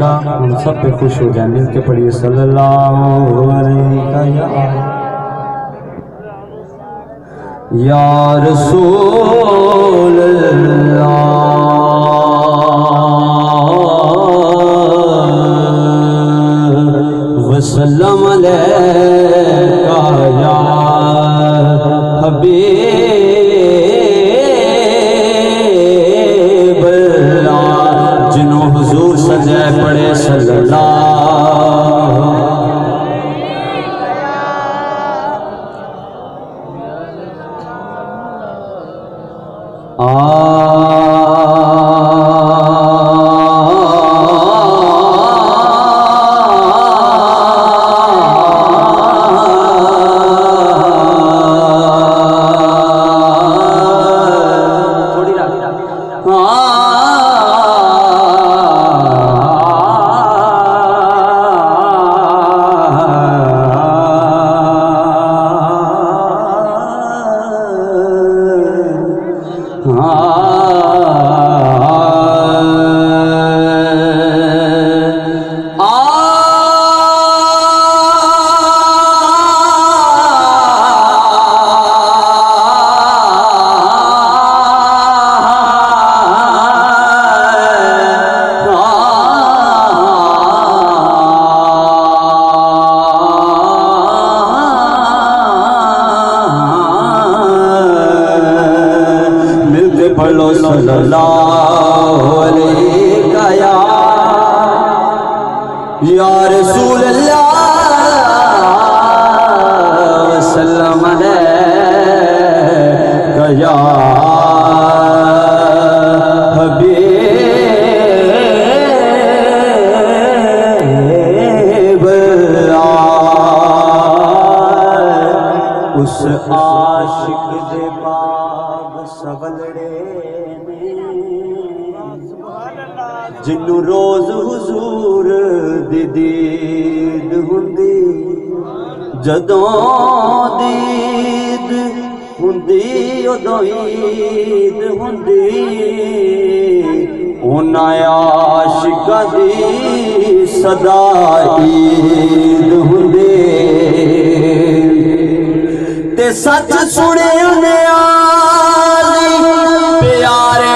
आका हम सब पे खुश हो जाए। मिल के पढ़िए सल्लल्लाहु अलैहि या रसूल अल्लाह वसल्लम अलैका या हबीब अल्लाह। जिन्हों हुजूर सजाए पड़े सल्लल्लाहु सल्लल्लाहु अलैहि या रसूल अल्लाह वसल्लम अलैका या हबीब अल्लाह। उस आशिक दे बाग सवलड़े जिन्नू रोज हुजूर दी दीद हुंदी, जदों दीद हुंदी उदों ईद हुंदी। उन्हां आशिकां दी सदा ईद हुंदी ते सच सुने प्यारे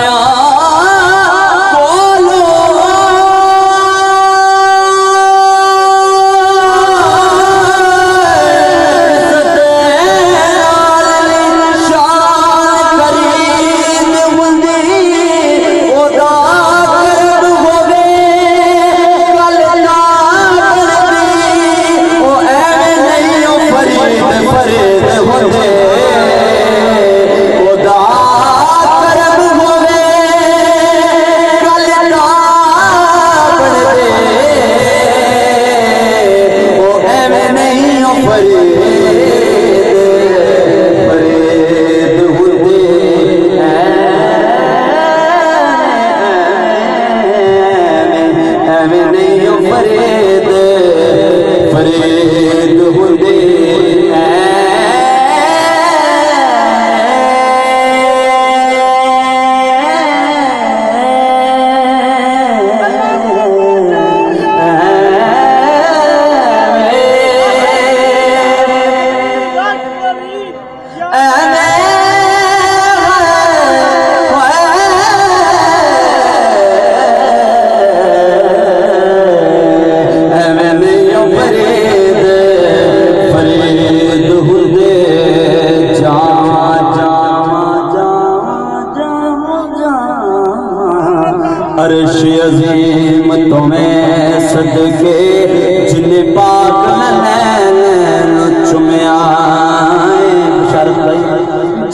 अर्श अजीम तुम्हें सदके जिन्हें पाक नैन चुमया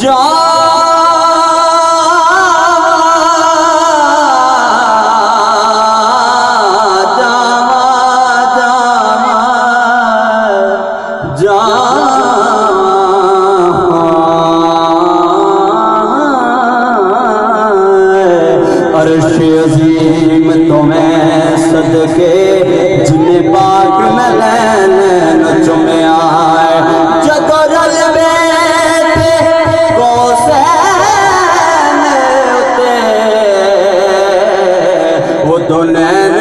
जा अर्श अजीम तुम्हें सदके जिन्हें पाक नैन चुमया जदों रल बैठे कौसैन उते वो दो नैन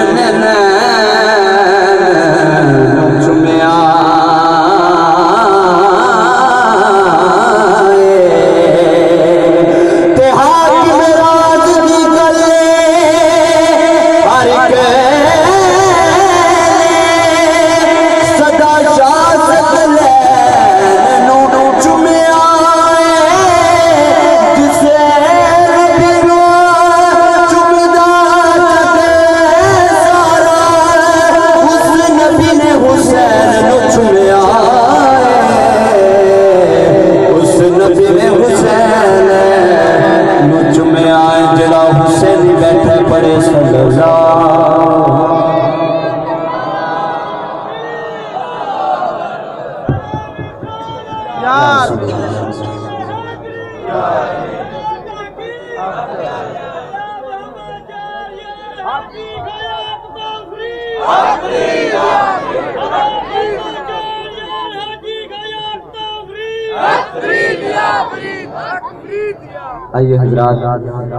आइए हजरात,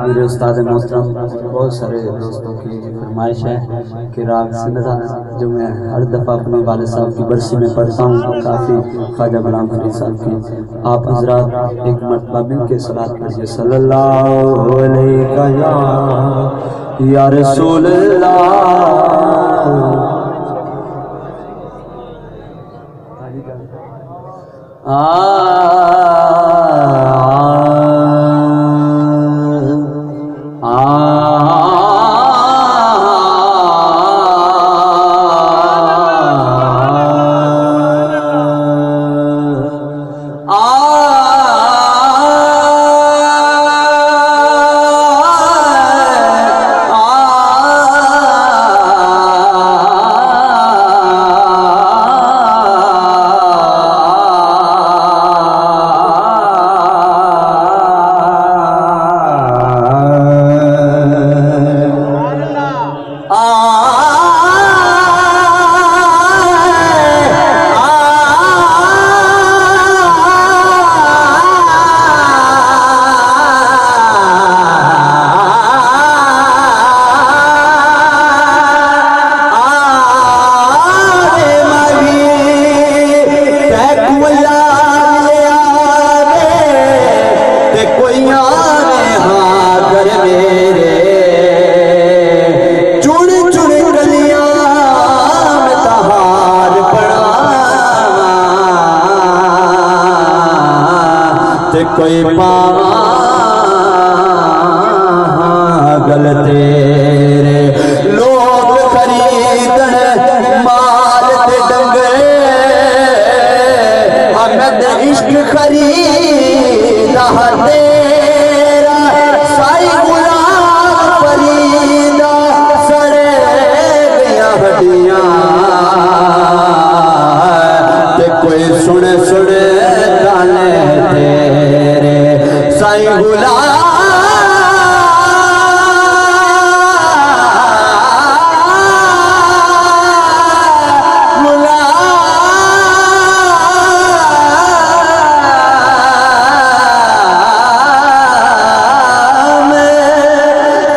मेरे उस्ताद मोहतरम बहुत सारे दोस्तों की फरमाइश है कि राग सिंधा जो मैं हर दफ़ा अपने वाले साहब की बरसी में पढ़ता हूँ, काफ़ी ख्वाजा गुलाम फरीद साहब की, आप हजरात एक मरतबा मिल के सलात पढ़िए सल्लल्लाहु अलैहि या रसूल कोई पागल तेरे लोग खरीदन माल ते डंगे, अहमद इश्क खरीदा तेरा साई गुलाम फरीदा, सड़े गया हड्डियां ते कोई सुने सुने गाने तेरे साई गुलाम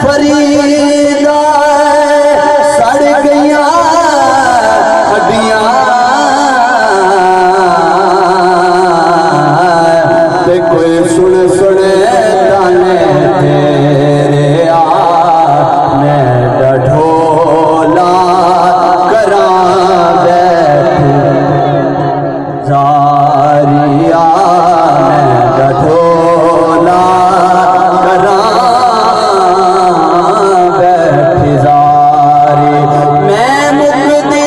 फरीदा, सड़ गया हड्डियां ते कोई सुन सुने गाने तेरे, मैं ढोला करा बैठू जारिया, मैं ढोला करा बैठी जारी, मैं मुक्ति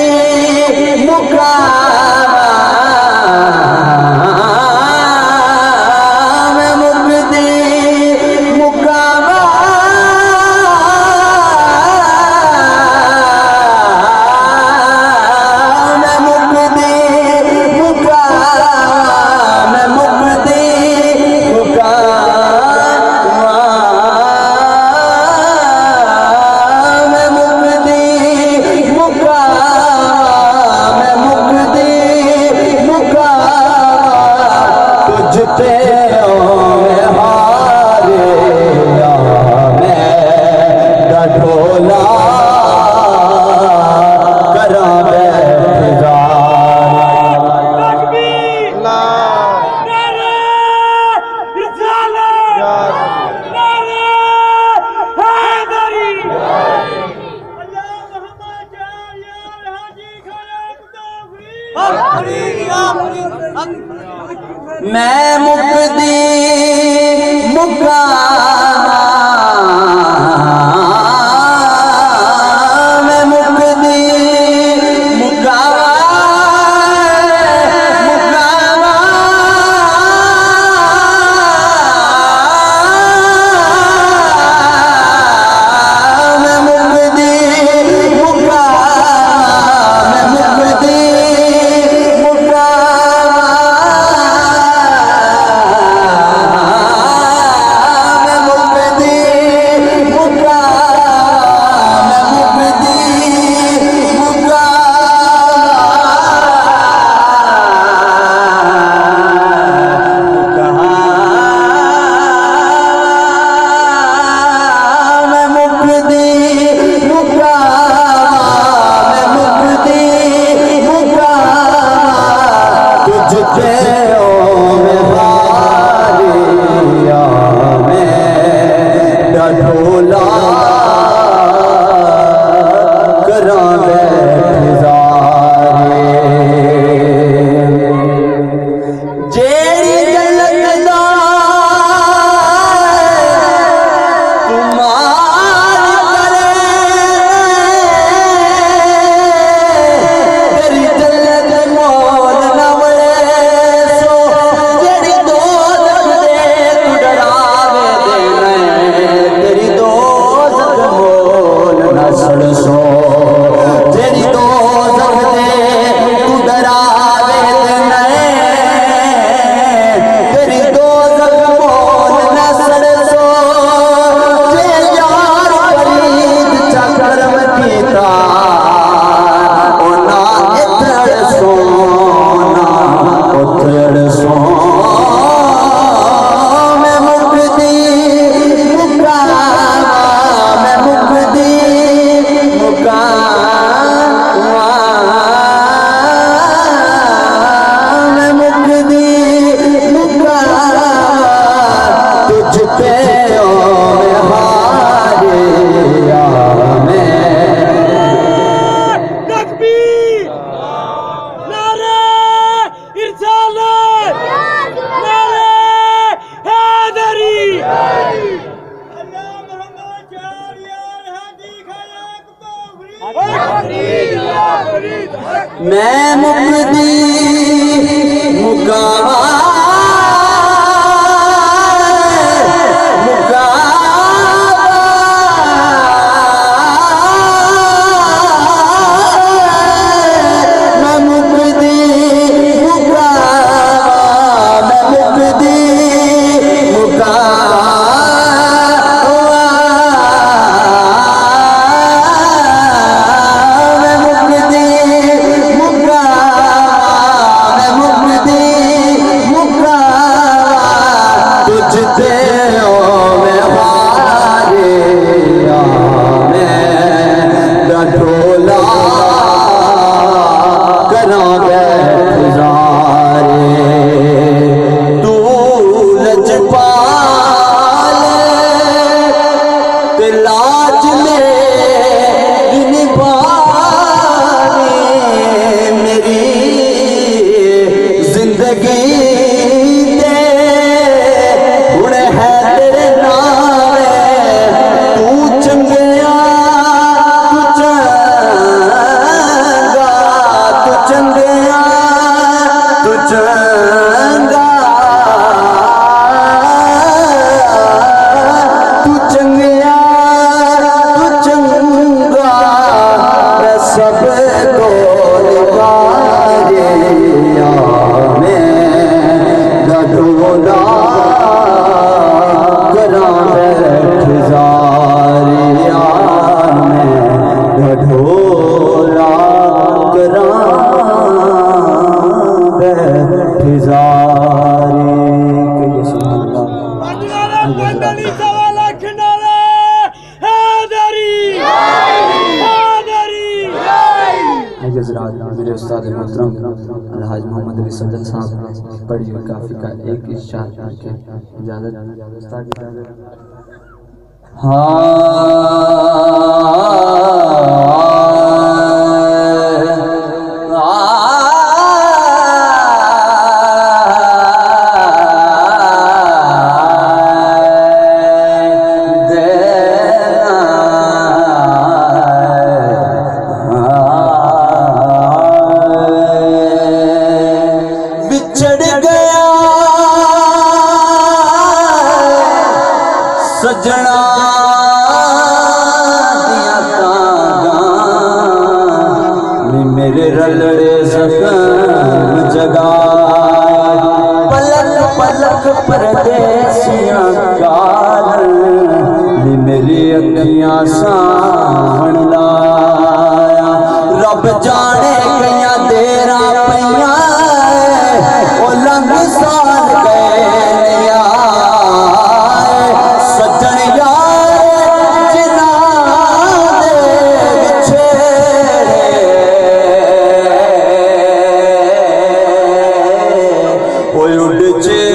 मैं मुक्ति मुका मैं मुक्ति मुकावा मुकावा मैं मुक्ति मुका मैं मुक्ति मुका करा बेजारे जेरी जलत दा तुम्हारी करे तेरी जलत मोल न वड़े सो जेरी दो दे तू डरावे देना तेरी दो मोल न सड़ सो तेरी दो दे तू डरावे देना तेरी दो मोल न सड़ सो जे यार फरीद चकरम कीता ओना इथड़ सोना उथड़ सो मैं मुकदी मुका मैं मुकदी मुका मैं मुकदी मुका तुझ पे ओ हारे मैं तकबीर नारे इरसालत नारे हैदरी अल्लाह मोहम्मद यार हादी खयाक तौफीक मैं मुकदी मुकावा मैं मुकदी मुकावा मैं मुकदी लाज मेरी निभाने मेरी जिंदगी दे हुण है तेरे नाल तू चंगिया तू चंगा तू चंगिया तू चंगा तू चंगिया सब को निकारिया मैं गढ़ोला करा बैठजारिया मैं गढ़ोला करा बैठजारी मेरे उस्ताद मोहतरम अलहाज मोहम्मद अली सज्जद साहब पढ़ी हुई काफी का एक इशार करके इजाजत उस्ताद इजाजत सजना दिया तागा मेरे रलड़े सकम जगा पलक पलक परदेसियां गाल मेरी अखियां सावन लाया रब जाने कईया देरा पैया ओ लंघ साल गए सज्जन यार जिना दे विछेड़े उड़ जे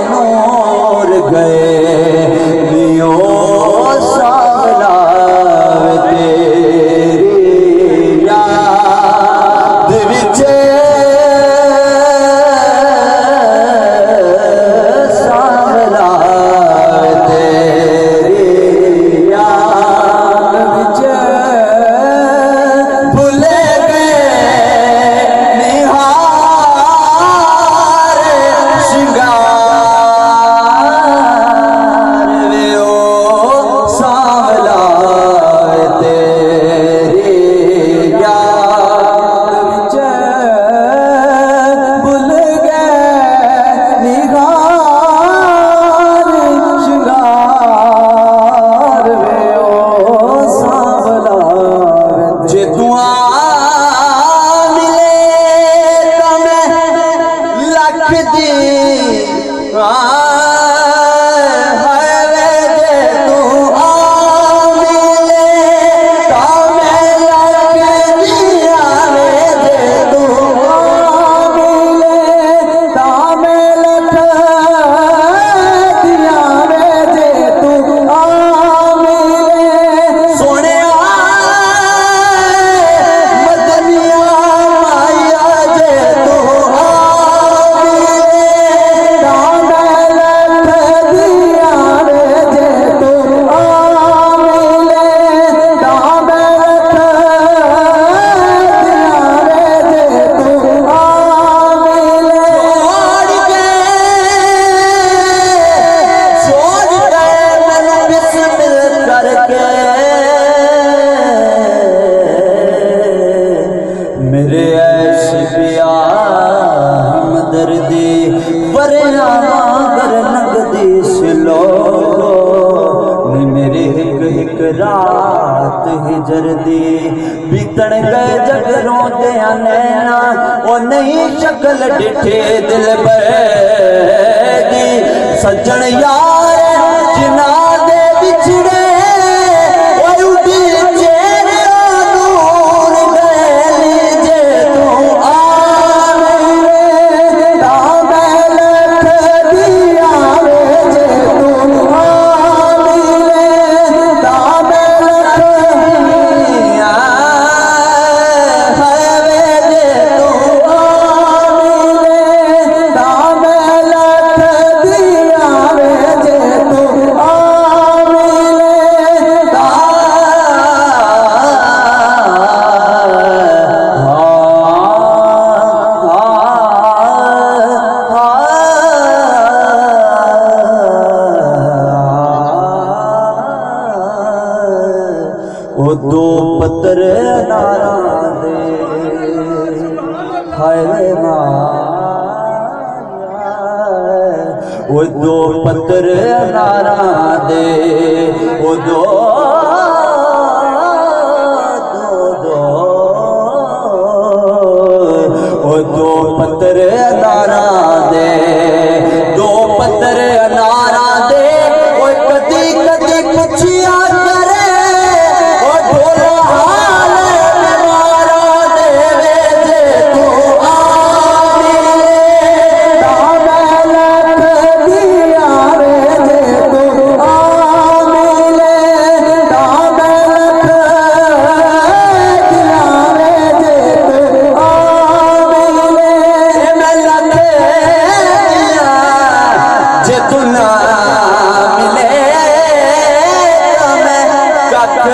नूर गए लियो सावला रात हिजर दी बीतण गए जग रोंदे नैना ओ नहीं शक्ल डिठे दिल दी सज्जन यार जिना दे बिछड़े उड़ी चेहरे दूर गए जे तू आवे ताबे लख दिया जे तू आवे ताबे लख दिया है जे तू आवे ताबे लख दिया जे तू ओ दो पत्थर नारा दे हाय ओ दो पत्थर नारा दे ओ दो ओ दो पत्थर नारा दे दो पत्थर नारा दे ओ कदी कदी पुछिया करे ओ ढोला हाल मारा देवे जे तू आवे ताबे लख दिया जे तू आवे ताबे लख दिया जे तू आवे मैं लख दिया जे तू ना मिले मैं कख